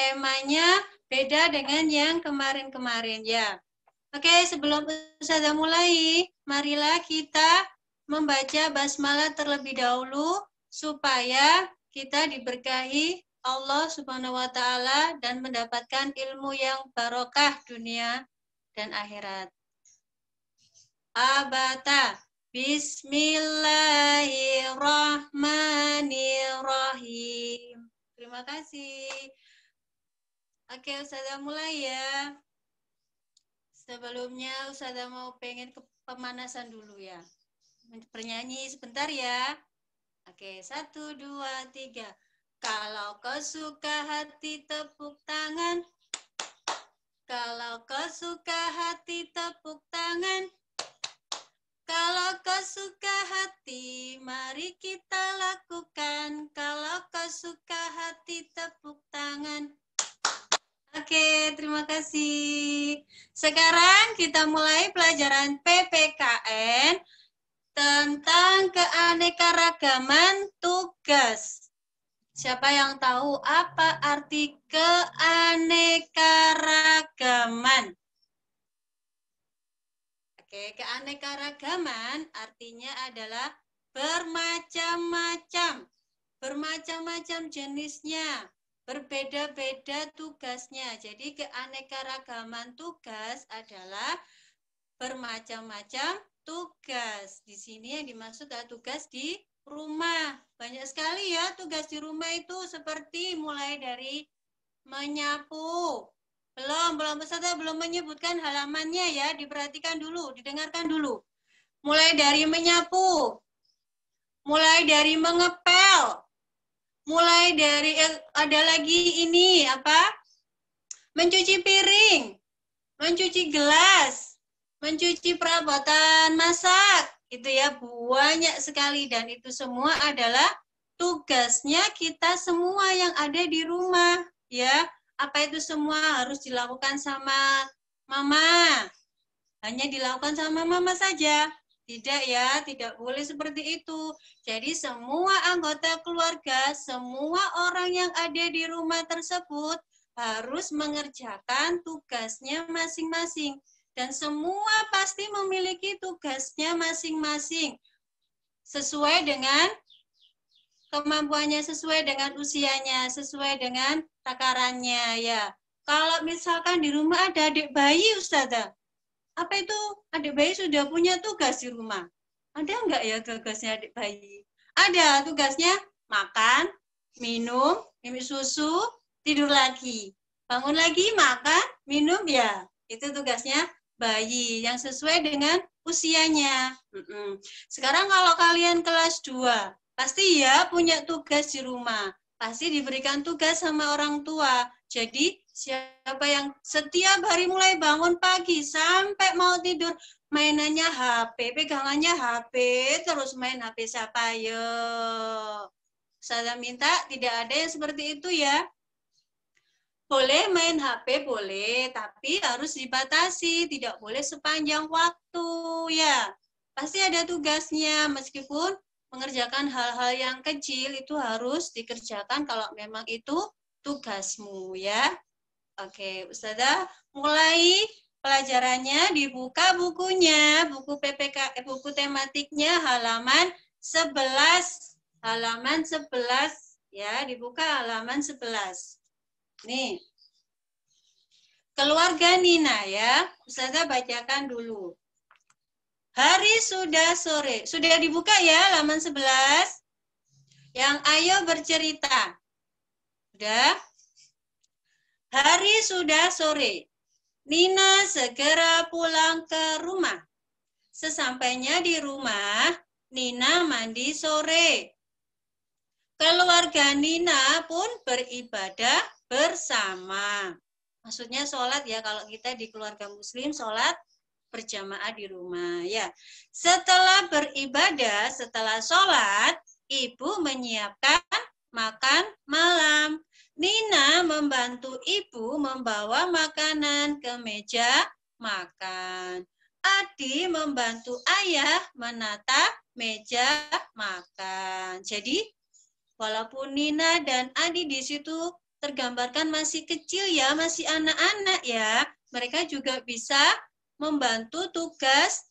temanya beda dengan yang kemarin-kemarin ya. Oke, sebelum Ustazah mulai, marilah kita membaca basmalah terlebih dahulu supaya kita diberkahi Allah Subhanahu wa taala dan mendapatkan ilmu yang barokah dunia dan akhirat. Abata. Bismillahirrahmanirrahim. Terima kasih. Oke, Ustazah mulai ya. Sebelumnya Ustazah mau pengen ke pemanasan dulu ya. Bernyanyi sebentar ya. Oke, 1, 2, 3. Kalau kau suka hati tepuk tangan. Kalau kau suka hati tepuk tangan. Kalau kau suka hati, mari kita lakukan. Kalau kau suka hati, tepuk tangan. Oke, terima kasih. Sekarang kita mulai pelajaran PPKN tentang keanekaragaman tugas. Siapa yang tahu apa arti keanekaragaman? Oke, keanekaragaman artinya adalah bermacam-macam. Bermacam-macam jenisnya, berbeda-beda tugasnya. Jadi keanekaragaman tugas adalah bermacam-macam tugas. Di sini yang dimaksud adalah tugas di rumah. Banyak sekali ya tugas di rumah itu, seperti mulai dari menyapu. Belum peserta belum menyebutkan halamannya ya, diperhatikan dulu, didengarkan dulu. Mulai dari menyapu, mulai dari mengepel, mulai dari ada lagi ini apa? Mencuci piring, mencuci gelas, mencuci perabotan masak, itu ya banyak sekali dan itu semua adalah tugasnya kita semua yang ada di rumah ya. Apa itu semua harus dilakukan sama mama? Hanya dilakukan sama mama saja? Tidak ya, tidak boleh seperti itu. Jadi semua anggota keluarga, semua orang yang ada di rumah tersebut harus mengerjakan tugasnya masing-masing. Dan semua pasti memiliki tugasnya masing-masing. Sesuai dengan kemampuannya, sesuai dengan usianya, sesuai dengan takarannya ya. Kalau misalkan di rumah ada adik bayi, Ustazah, apa itu adik bayi sudah punya tugas di rumah? Ada enggak ya tugasnya adik bayi? Ada, tugasnya makan, minum susu, tidur lagi. Bangun lagi, makan, minum ya. Itu tugasnya bayi yang sesuai dengan usianya. Sekarang kalau kalian kelas 2, pasti ya punya tugas di rumah. Pasti diberikan tugas sama orang tua. Jadi siapa yang setiap hari mulai bangun pagi sampai mau tidur, mainannya HP, pegangannya HP, terus main HP siapa? Yo. Saya minta tidak ada yang seperti itu ya. Boleh main HP, boleh, tapi harus dibatasi, tidak boleh sepanjang waktu ya. Pasti ada tugasnya, meskipun mengerjakan hal-hal yang kecil itu harus dikerjakan kalau memang itu tugasmu ya. Oke, Ustazah mulai pelajarannya, dibuka bukunya, buku PPK, buku tematiknya halaman 11. Halaman 11 ya, dibuka halaman 11. Nih. Keluarga Nina ya. Ustazah bacakan dulu. Hari sudah sore. Sudah dibuka ya halaman 11? Yang ayo bercerita. Sudah? Hari sudah sore. Nina segera pulang ke rumah. Sesampainya di rumah, Nina mandi sore. Keluarga Nina pun beribadah bersama. Maksudnya sholat ya, kalau kita di keluarga muslim sholat berjamaah di rumah ya. Setelah beribadah, setelah sholat, ibu menyiapkan makan malam. Nina membantu ibu membawa makanan ke meja makan. Adi membantu ayah menata meja makan. Jadi walaupun Nina dan Adi di situ tergambarkan masih kecil ya, masih anak-anak ya. Mereka juga bisa membantu tugas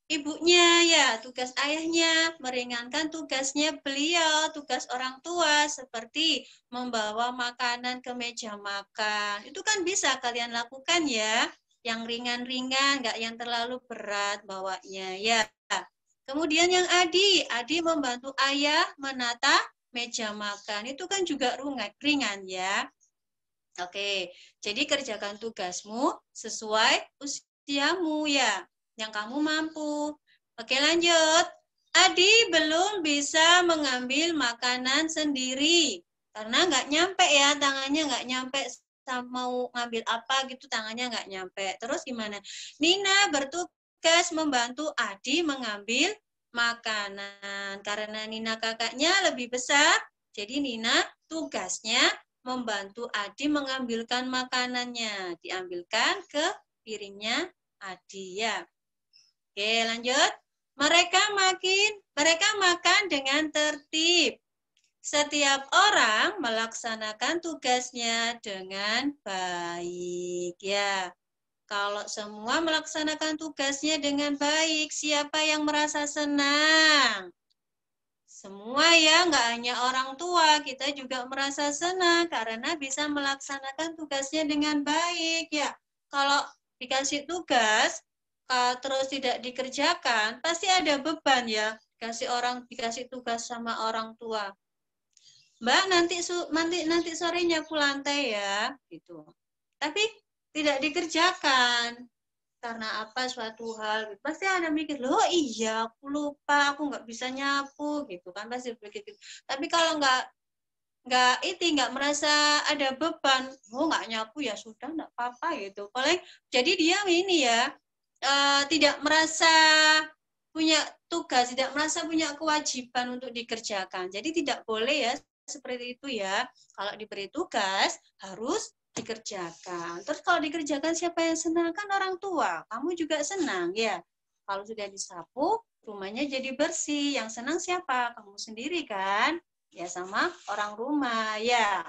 ibunya ya, tugas ayahnya, meringankan tugasnya beliau, tugas orang tua seperti membawa makanan ke meja makan. Itu kan bisa kalian lakukan ya, yang ringan-ringan, nggak yang terlalu berat bawanya ya. Kemudian yang Adi membantu ayah menata meja makan. Itu kan juga ringan ya. Oke, jadi kerjakan tugasmu sesuai usiamu ya, yang kamu mampu. Oke, lanjut. Adi belum bisa mengambil makanan sendiri karena nggak nyampe ya, tangannya nggak nyampe, mau ngambil apa gitu tangannya nggak nyampe. Terus gimana? Nina bertugas membantu Adi mengambil makanan karena Nina kakaknya lebih besar, jadi Nina tugasnya membantu Adi mengambilkan makanannya, diambilkan ke piringnya Adi ya. Oke, lanjut. Mereka makan dengan tertib. Setiap orang melaksanakan tugasnya dengan baik ya. Kalau semua melaksanakan tugasnya dengan baik, siapa yang merasa senang? Semua ya, nggak hanya orang tua, kita juga merasa senang karena bisa melaksanakan tugasnya dengan baik ya. Kalau dikasih tugas, terus tidak dikerjakan, pasti ada beban ya. Dikasih tugas sama orang tua. Mbak, nanti sore nyapu lantai ya, gitu. Tapi tidak dikerjakan karena apa suatu hal, pasti ada mikir, loh iya aku lupa, aku nggak bisa nyapu gitu kan, pasti begitu. Tapi kalau nggak merasa ada beban, oh nggak nyapu ya sudah nggak apa-apa gitu. Paling jadi dia ini ya tidak merasa punya tugas, tidak merasa punya kewajiban untuk dikerjakan. Jadi tidak boleh ya seperti itu ya. Kalau diberi tugas harus dikerjakan. Terus kalau dikerjakan siapa yang senang? Kan orang tua. Kamu juga senang ya. Kalau sudah disapu, rumahnya jadi bersih. Yang senang siapa? Kamu sendiri kan? Ya sama orang rumah ya.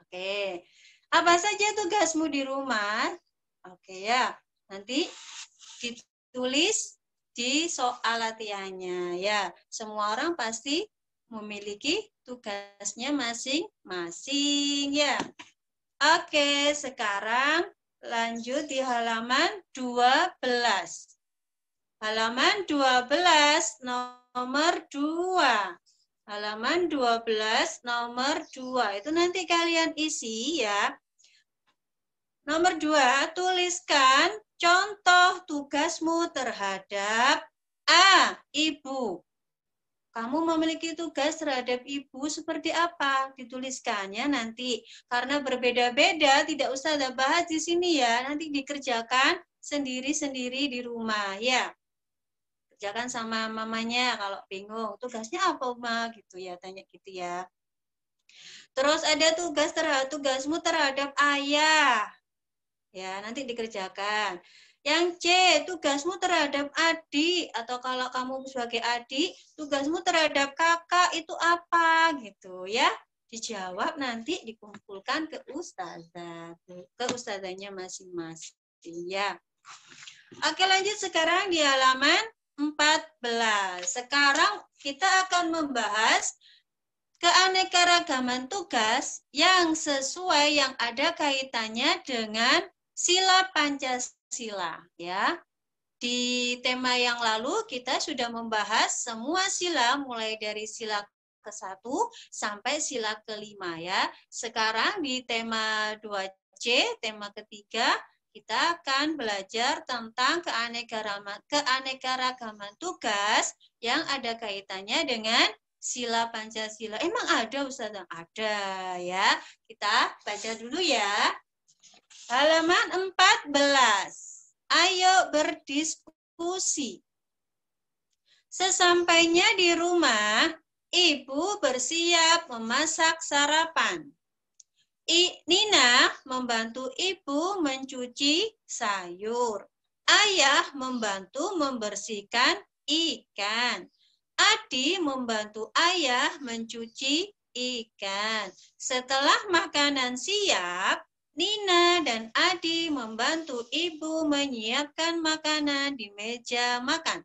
Oke. Apa saja tugasmu di rumah? Oke ya. Nanti ditulis di soal latihannya ya. Semua orang pasti memiliki tugasnya masing-masing ya. Oke, sekarang lanjut di halaman 12. Halaman 12 nomor 2. Halaman 12 nomor 2. Itu nanti kalian isi ya. Nomor 2, tuliskan contoh tugasmu terhadap A. Ibu. Kamu memiliki tugas terhadap ibu seperti apa? Dituliskannya nanti. Karena berbeda-beda, tidak usah ada bahas di sini ya. Nanti dikerjakan sendiri-sendiri di rumah ya. Kerjakan sama mamanya kalau bingung. Tugasnya apa, Ma? Gitu ya, tanya gitu ya. Terus ada tugasmu terhadap ayah. Ya, nanti dikerjakan. Yang C, tugasmu terhadap adik, atau kalau kamu sebagai adik, tugasmu terhadap kakak itu apa gitu ya. Dijawab nanti dikumpulkan ke ustazahnya masing-masing ya. Oke, lanjut sekarang di halaman 14. Sekarang kita akan membahas keanekaragaman tugas yang sesuai yang ada kaitannya dengan sila Pancasila ya. Di tema yang lalu kita sudah membahas semua sila mulai dari sila ke-1 sampai sila ke-5 ya. Sekarang di tema 2C, tema ketiga, kita akan belajar tentang keanekaragaman tugas yang ada kaitannya dengan sila Pancasila. Emang ada Ustazah? Ada ya. Kita baca dulu ya. Halaman 14. Ayo berdiskusi. Sesampainya di rumah, ibu bersiap memasak sarapan. Nina membantu ibu mencuci sayur. Ayah membantu membersihkan ikan. Adi membantu ayah mencuci ikan. Setelah makanan siap, Nina dan Adi membantu ibu menyiapkan makanan di meja makan.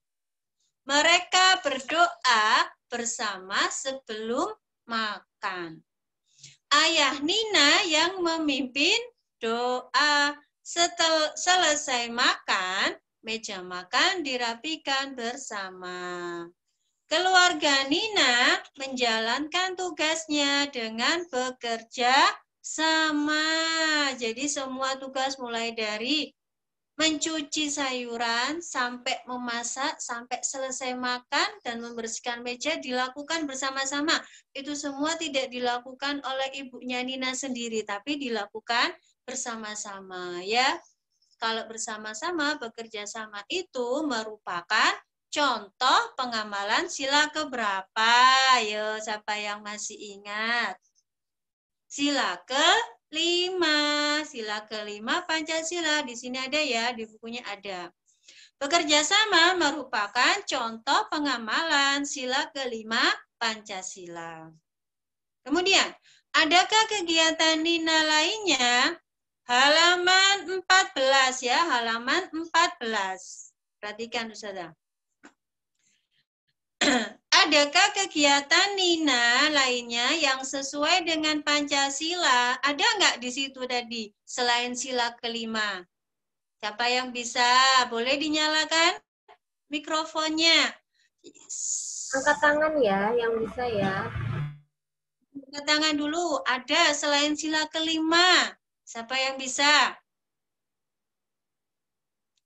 Mereka berdoa bersama sebelum makan. Ayah Nina yang memimpin doa. Setelah selesai makan, meja makan dirapikan bersama. Keluarga Nina menjalankan tugasnya dengan bekerja sama. Jadi semua tugas mulai dari mencuci sayuran, sampai memasak, sampai selesai makan, dan membersihkan meja dilakukan bersama-sama. Itu semua tidak dilakukan oleh ibunya Nina sendiri, tapi dilakukan bersama-sama. Ya, kalau bersama-sama, bekerja sama itu merupakan contoh pengamalan sila keberapa? Ayo, siapa yang masih ingat? Sila kelima. Sila kelima Pancasila. Di sini ada ya, di bukunya ada. Bekerja sama merupakan contoh pengamalan sila kelima Pancasila. Kemudian, adakah kegiatan Nina lainnya? Halaman 14 ya, halaman 14. Perhatikan Ustazah. Adakah kegiatan Nina lainnya yang sesuai dengan Pancasila? Ada nggak di situ tadi selain sila kelima? Siapa yang bisa? Boleh dinyalakan mikrofonnya. Angkat tangan ya, yang bisa ya. Angkat tangan dulu. Ada selain sila kelima. Siapa yang bisa?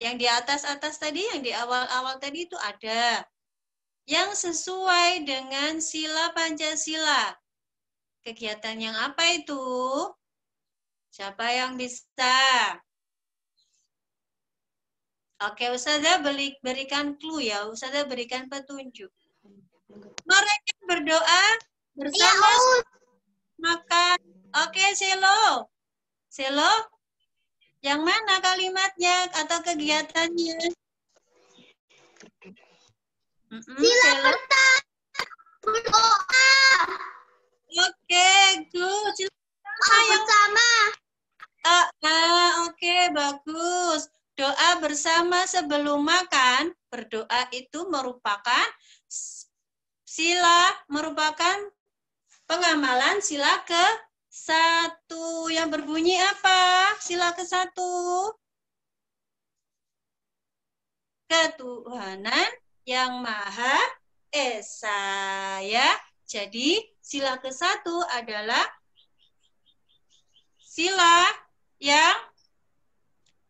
Yang di atas-atas tadi, yang di awal-awal tadi itu ada. Yang sesuai dengan sila Pancasila. Kegiatan yang apa itu? Siapa yang bisa? Oke, Ustazah berikan clue ya. Ustazah berikan petunjuk. Mereka berdoa bersama makan. Oke, Selo. Selo, yang mana kalimatnya atau kegiatannya? Sila pertama berdoa. Oke, good. Bersama. Oke, bagus. Doa bersama sebelum makan. Berdoa itu merupakan pengamalan sila ke-1. Yang berbunyi apa? Sila ke-1. Ketuhanan yang Maha Esa. Ya. Jadi sila ke-1 adalah sila yang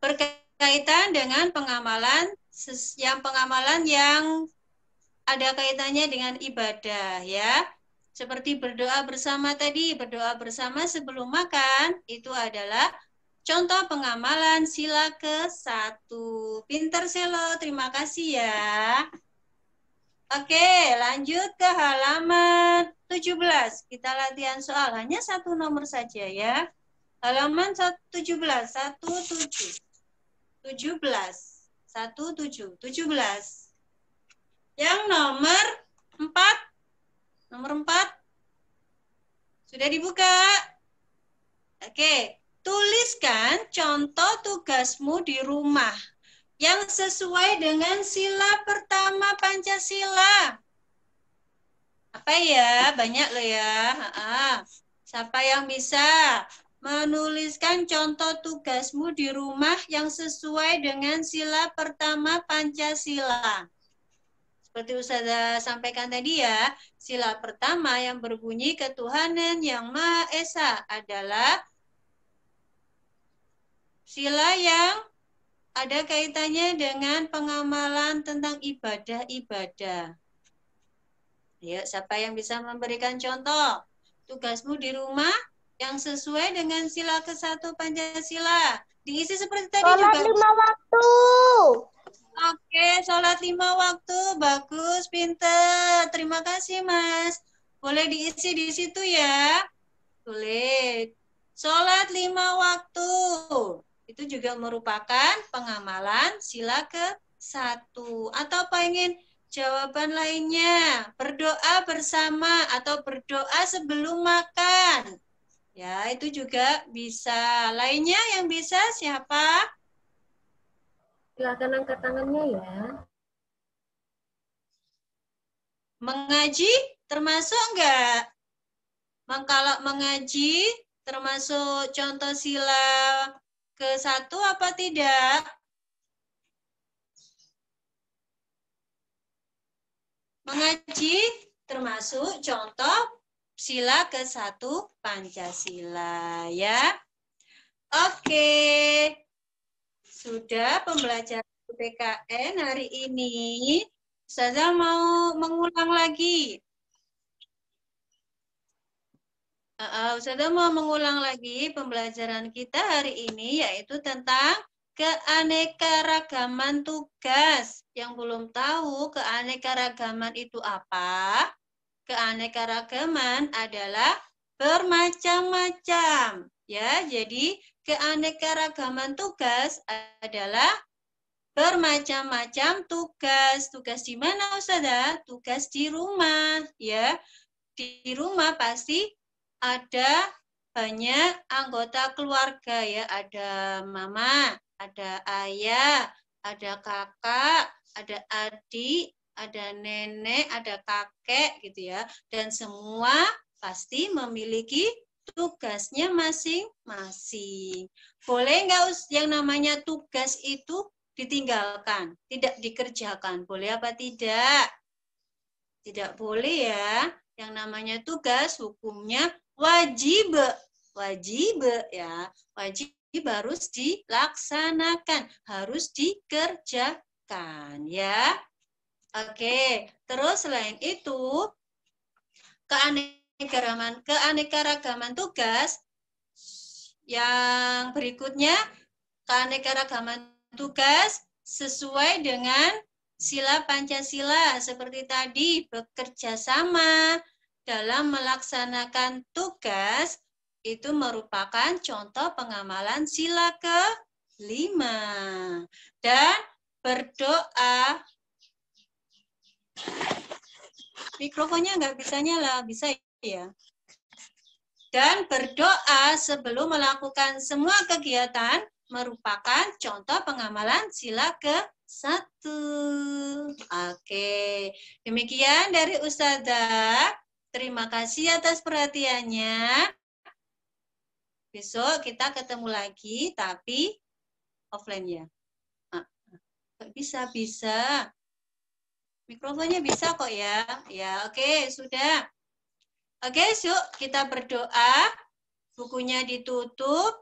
berkaitan dengan pengamalan yang ada kaitannya dengan ibadah ya. Seperti berdoa bersama tadi, berdoa bersama sebelum makan itu adalah contoh pengamalan sila ke-1. Pinter Selo, terima kasih ya. Oke, lanjut ke halaman 17. Kita latihan soal, hanya satu nomor saja ya. Halaman 17, 17. 17. Yang nomor 4. Nomor 4. Sudah dibuka? Oke, tuliskan contoh tugasmu di rumah yang sesuai dengan sila pertama Pancasila. Apa ya? Banyak loh ya. Siapa yang bisa menuliskan contoh tugasmu di rumah yang sesuai dengan sila pertama Pancasila? Seperti Ustazah sampaikan tadi ya, sila pertama yang berbunyi ketuhanan yang Maha Esa adalah sila yang ada kaitannya dengan pengamalan tentang ibadah-ibadah. Ya, siapa yang bisa memberikan contoh tugasmu di rumah yang sesuai dengan sila ke-1 Pancasila? Diisi seperti tadi juga. Sholat 5 waktu. Oke, sholat 5 waktu. Bagus, pinter. Terima kasih, Mas. Boleh diisi di situ ya? Boleh. Sholat 5 waktu. Itu juga merupakan pengamalan sila ke-1. Atau pengen jawaban lainnya. Berdoa bersama atau berdoa sebelum makan. Ya, itu juga bisa. Lainnya yang bisa siapa? Silakan angkat tangannya ya. Mengaji termasuk enggak? Kalau mengaji termasuk contoh sila ke-1 apa tidak? Mengaji termasuk contoh sila ke-1 Pancasila ya. Oke. Sudah pembelajaran PKN hari ini. Ustazah mau mengulang lagi. Ustazah mau mengulang lagi pembelajaran kita hari ini, yaitu tentang keanekaragaman tugas. Yang belum tahu keanekaragaman itu apa? Keanekaragaman adalah bermacam-macam. Ya, jadi keanekaragaman tugas adalah bermacam-macam tugas. Tugas di mana, Ustazah? Tugas di rumah, ya. Di rumah pasti ada banyak anggota keluarga ya, ada mama, ada ayah, ada kakak, ada adik, ada nenek, ada kakek gitu ya. Dan semua pasti memiliki tugasnya masing-masing. Boleh nggak yang namanya tugas itu ditinggalkan, tidak dikerjakan? Boleh apa tidak? Tidak boleh ya. Yang namanya tugas hukumnya wajib. Wajib ya. Wajib harus dilaksanakan, harus dikerjakan ya. Oke, terus selain itu keanekaragaman tugas yang berikutnya, keanekaragaman tugas sesuai dengan sila Pancasila seperti tadi, bekerja sama dalam melaksanakan tugas itu merupakan contoh pengamalan sila ke-5. Dan berdoa, mikrofonnya nggak bisa nyala, bisa ya. Dan berdoa sebelum melakukan semua kegiatan merupakan contoh pengamalan sila ke-1. Oke, demikian dari Ustazah. Terima kasih atas perhatiannya. Besok kita ketemu lagi, tapi offline ya. Bisa. Mikrofonnya bisa kok ya. Ya, oke, sudah. Oke, yuk kita berdoa. Bukunya ditutup.